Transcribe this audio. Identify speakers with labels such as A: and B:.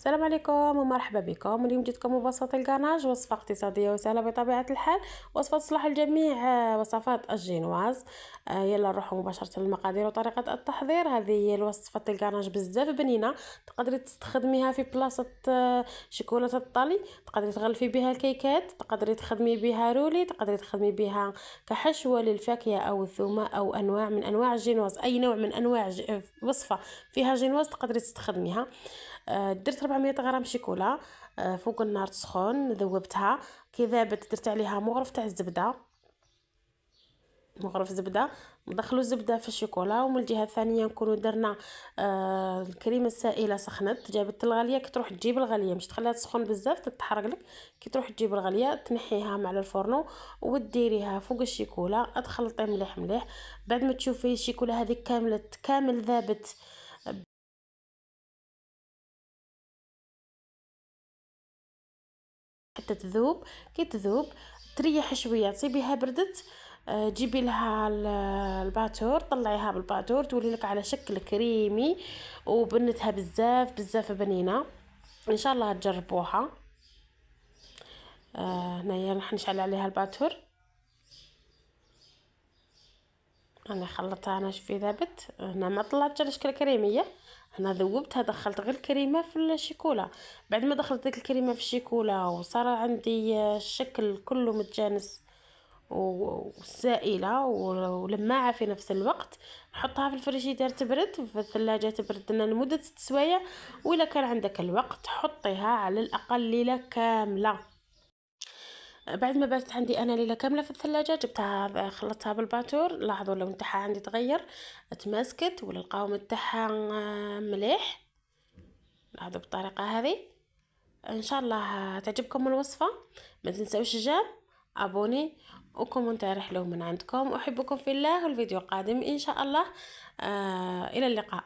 A: السلام عليكم ومرحبا بكم. اليوم جيتكم بوصفة الكاناج، وصفة اقتصادية وسهلة بطبيعة الحال، وصفة تصلح الجميع. وصفات الجينواز. يلا نروحوا مباشرة للمقادير وطريقة التحضير. هذه هي وصفة الكاناج، بزاف بنينة. تقدري تستخدميها في بلاصة شوكولاتة الطلي، تقدري تغلفي بها الكيكات، تقدري تخدمي بها رولي، تقدري تخدمي بها كحشوة للفاكهة او الثومة او انواع من انواع الجينواز. اي نوع من انواع وصفة فيها جينواز تقدري تستخدميها. درت 400 غرام شيكولا فوق النار تسخن، ذوبتها كي ذابت درت عليها مغرف تاع الزبده، مغرف زبده. ندخلوا الزبده في الشوكولا، ومن الجهه الثانيه نكونوا درنا الكريمه السائله سخنت، جابت الغاليه. كي تروح تجيب الغاليه مش تخليها تسخن بزاف تتحرق لك، كي تروح تجيب الغاليه تنحيها مع الفرن وديريها فوق الشيكولا، تخلطي مليح مليح. بعد ما تشوفي الشيكولا هذه كامل ذابت حتى تذوب. كي تذوب تريح شويه، تصيبيها بردت، جيبي لها الباتور، طلعيها بالباتور تولي لك على شكل كريمي، وبنتها بزاف بنينه. ان شاء الله تجربوها. هنايا راح نشعل عليها الباتور. انا خلطتها، انا شوفي ذابت هنا، ما طلعتش على شكل كريميه. هنا ذوبتها، دخلت غير الكريمه في الشيكولا. بعد ما دخلت ديك الكريمه في الشيكولا وصار عندي الشكل كله متجانس وسائله ولماعه في نفس الوقت، نحطها في الفريجيدير تبرد، في الثلاجه تبرد لنا لمده 6 سوايع. وإلا كان عندك الوقت حطيها على الاقل ليله كامله. بعد ما باتت عندي انا ليله كامله في الثلاجه، جبتها خلطتها بالباتور. لاحظوا اللون تاعها عندي تغير، تماسكت، ولا القوام تاعها مليح. لاحظوا بالطريقه هذه. ان شاء الله تعجبكم الوصفه. ما تنسوش جام ابوني وكومنتار حلو من عندكم. احبكم في الله، والفيديو قادم ان شاء الله. الى اللقاء.